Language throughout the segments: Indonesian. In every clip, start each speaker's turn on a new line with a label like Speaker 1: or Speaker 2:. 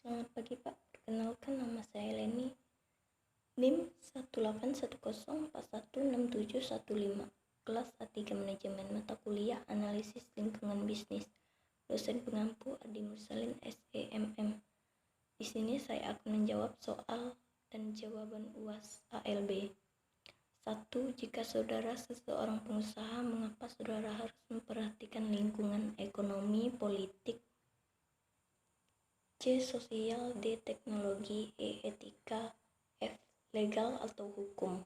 Speaker 1: Selamat pagi Pak, perkenalkan nama saya Leni, NIM 18104167715, kelas A3 Manajemen, mata kuliah Analisis Lingkungan Bisnis, dosen pengampu Adi Mursalin SEMM. Di sini saya akan menjawab soal dan jawaban UAS ALB. 1. Jika saudara seseorang pengusaha, mengapa saudara harus memperhatikan lingkungan, ekonomi, politik? C. Sosial. D. Teknologi. E. Etika. F. Legal atau hukum.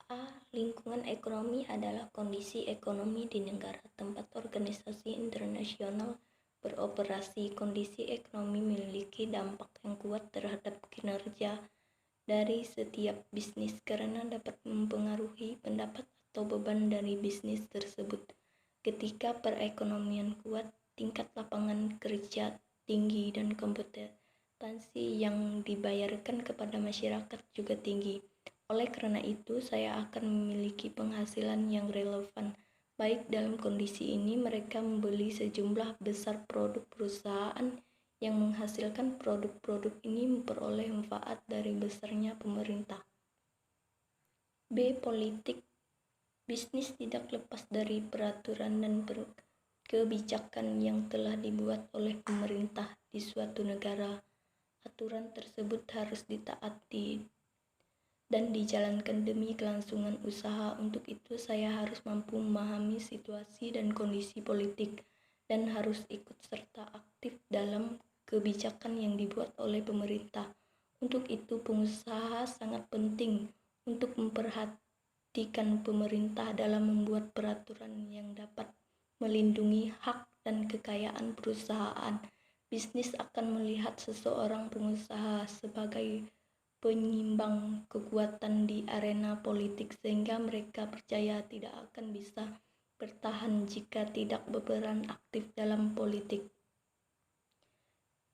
Speaker 1: A. Lingkungan ekonomi adalah kondisi ekonomi di negara tempat organisasi internasional beroperasi. Kondisi ekonomi memiliki dampak yang kuat terhadap kinerja dari setiap bisnis karena dapat mempengaruhi pendapat atau beban dari bisnis tersebut. Ketika perekonomian kuat, tingkat lapangan kerja tinggi dan kompetensi yang dibayarkan kepada masyarakat juga tinggi. Oleh karena itu, saya akan memiliki penghasilan yang relevan. Baik dalam kondisi ini, mereka membeli sejumlah besar produk perusahaan yang menghasilkan produk-produk ini memperoleh manfaat dari besarnya pemerintah. B. Politik. Bisnis tidak lepas dari peraturan dan kebijakan yang telah dibuat oleh pemerintah di suatu negara. Aturan tersebut harus ditaati dan dijalankan demi kelangsungan usaha. Untuk itu, saya harus mampu memahami situasi dan kondisi politik dan harus ikut serta aktif dalam kebijakan yang dibuat oleh pemerintah. Untuk itu, pengusaha sangat penting untuk memperhatikan pemerintah dalam membuat peraturan yang dapat melindungi hak dan kekayaan perusahaan. Bisnis akan melihat seseorang pengusaha sebagai penyimbang kekuatan di arena politik, sehingga mereka percaya tidak akan bisa bertahan jika tidak berperan aktif dalam politik.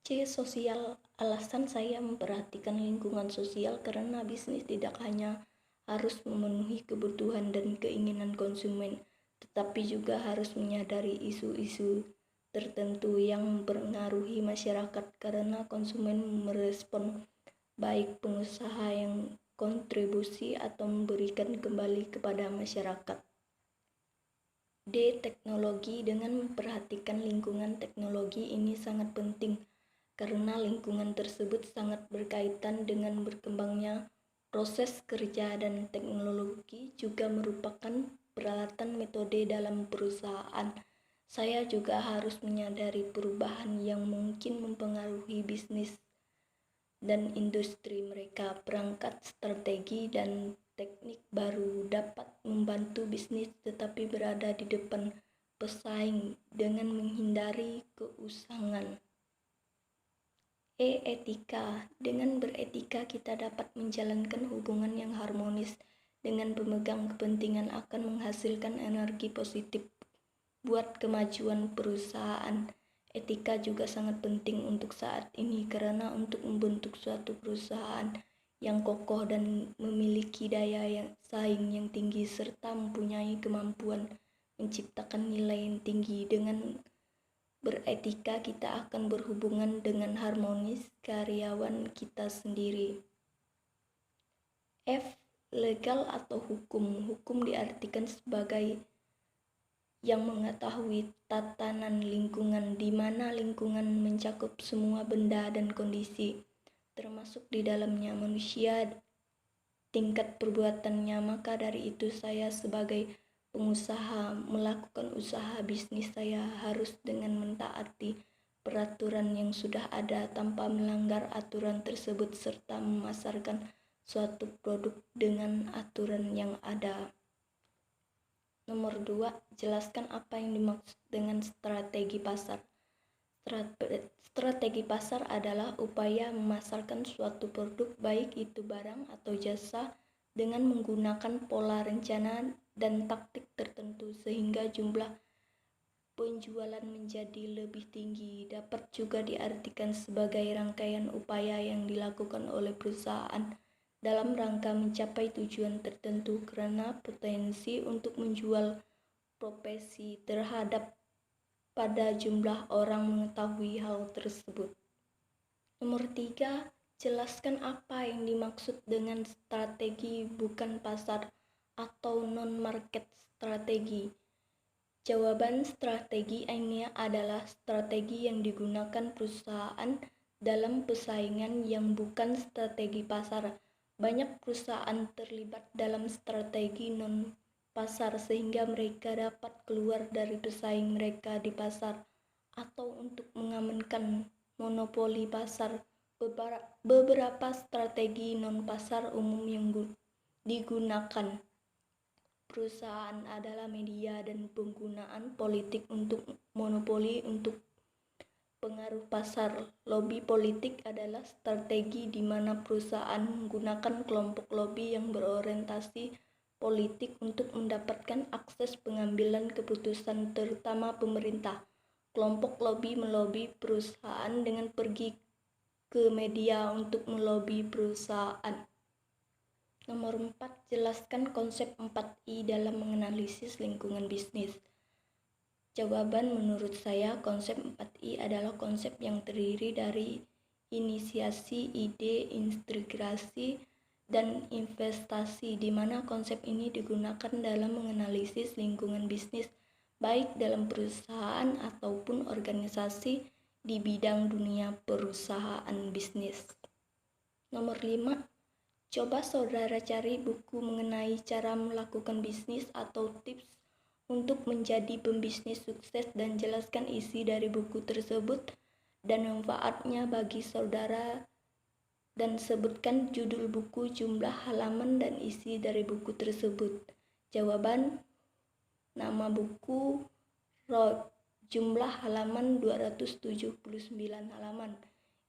Speaker 1: C. Sosial. Alasan saya memperhatikan lingkungan sosial karena bisnis tidak hanya harus memenuhi kebutuhan dan keinginan konsumen, tetapi juga harus menyadari isu-isu tertentu yang mempengaruhi masyarakat karena konsumen merespon baik pengusaha yang kontribusi atau memberikan kembali kepada masyarakat. D. Teknologi. Dengan memperhatikan lingkungan, teknologi ini sangat penting karena lingkungan tersebut sangat berkaitan dengan berkembangnya proses kerja, dan teknologi juga merupakan peralatan metode dalam perusahaan. Saya juga harus menyadari perubahan yang mungkin mempengaruhi bisnis dan industri mereka. Perangkat strategi dan teknik baru dapat membantu bisnis tetapi berada di depan pesaing dengan menghindari keusangan. E. Etika. Dengan beretika kita dapat menjalankan hubungan yang harmonis dengan pemegang kepentingan akan menghasilkan energi positif buat kemajuan perusahaan. Etika juga sangat penting untuk saat ini karena untuk membentuk suatu perusahaan yang kokoh dan memiliki daya saing yang tinggi serta mempunyai kemampuan menciptakan nilai yang tinggi. Dengan beretika kita akan berhubungan dengan harmonis karyawan kita sendiri. F. Legal atau hukum. Hukum diartikan sebagai yang mengetahui tatanan lingkungan, di mana lingkungan mencakup semua benda dan kondisi, termasuk di dalamnya manusia, tingkat perbuatannya. Maka dari itu saya sebagai pengusaha melakukan usaha bisnis, saya harus dengan mentaati peraturan yang sudah ada tanpa melanggar aturan tersebut serta memasarkan suatu produk dengan aturan yang ada. Nomor 2, jelaskan apa yang dimaksud dengan strategi pasar. Strategi pasar adalah upaya memasarkan suatu produk, baik itu barang atau jasa, dengan menggunakan pola rencana dan taktik tertentu sehingga jumlah penjualan menjadi lebih tinggi. Dapat juga diartikan sebagai rangkaian upaya yang dilakukan oleh perusahaan dalam rangka mencapai tujuan tertentu karena potensi untuk menjual profesi terhadap pada jumlah orang mengetahui hal tersebut. Nomor 3, jelaskan apa yang dimaksud dengan strategi bukan pasar atau non-market strategi. Jawaban, strategi ini adalah strategi yang digunakan perusahaan dalam persaingan yang bukan strategi pasar. Banyak perusahaan terlibat dalam strategi non-pasar sehingga mereka dapat keluar dari pesaing mereka di pasar atau untuk mengamankan monopoli pasar. Beberapa strategi non-pasar umum yang digunakan perusahaan adalah media dan penggunaan politik untuk monopoli untuk pengaruh pasar. Lobby politik adalah strategi di mana perusahaan menggunakan kelompok lobby yang berorientasi politik untuk mendapatkan akses pengambilan keputusan terutama pemerintah. Kelompok lobby melobi perusahaan dengan pergi ke media untuk melobi perusahaan. Nomor 4, jelaskan konsep 4I dalam menganalisis lingkungan bisnis. Jawaban, menurut saya konsep 4I adalah konsep yang terdiri dari inisiasi, ide, integrasi, dan investasi, di mana konsep ini digunakan dalam menganalisis lingkungan bisnis, baik dalam perusahaan ataupun organisasi di bidang dunia perusahaan bisnis. Nomor 5, coba saudara cari buku mengenai cara melakukan bisnis atau tips untuk menjadi pembisnis sukses dan jelaskan isi dari buku tersebut dan manfaatnya bagi saudara, dan sebutkan judul buku, jumlah halaman, dan isi dari buku tersebut. Jawaban, nama buku, jumlah halaman 279 halaman.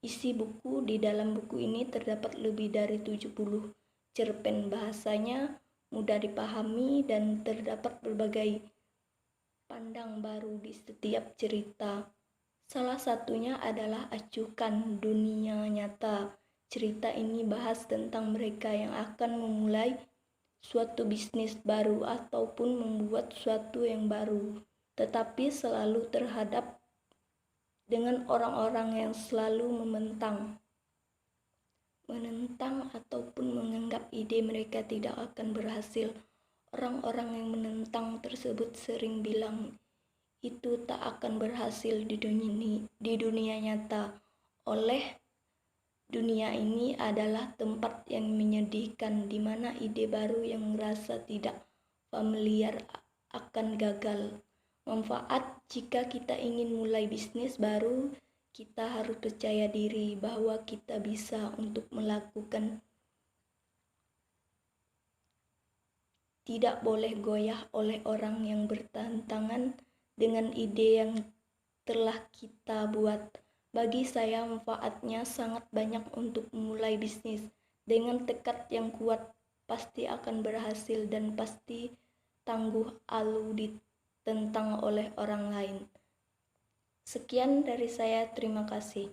Speaker 1: Isi buku, di dalam buku ini terdapat lebih dari 70 cerpen, bahasanya mudah dipahami dan terdapat berbagai pandang baru di setiap cerita. Salah satunya adalah acukan dunia nyata. Cerita ini bahas tentang mereka yang akan memulai suatu bisnis baru ataupun membuat suatu yang baru, tetapi selalu terhadap dengan orang-orang yang selalu menentang ataupun menganggap ide mereka tidak akan berhasil. Orang-orang yang menentang tersebut sering bilang itu tak akan berhasil di dunia nyata. Oleh dunia ini adalah tempat yang menyedihkan, di mana ide baru yang merasa tidak familiar akan gagal. Manfaat, jika kita ingin mulai bisnis baru, kita harus percaya diri bahwa kita bisa untuk melakukan. Tidak boleh goyah oleh orang yang bertentangan dengan ide yang telah kita buat. Bagi saya manfaatnya sangat banyak untuk memulai bisnis. Dengan tekad yang kuat pasti akan berhasil dan pasti tangguh alu ditentang oleh orang lain. Sekian dari saya, terima kasih.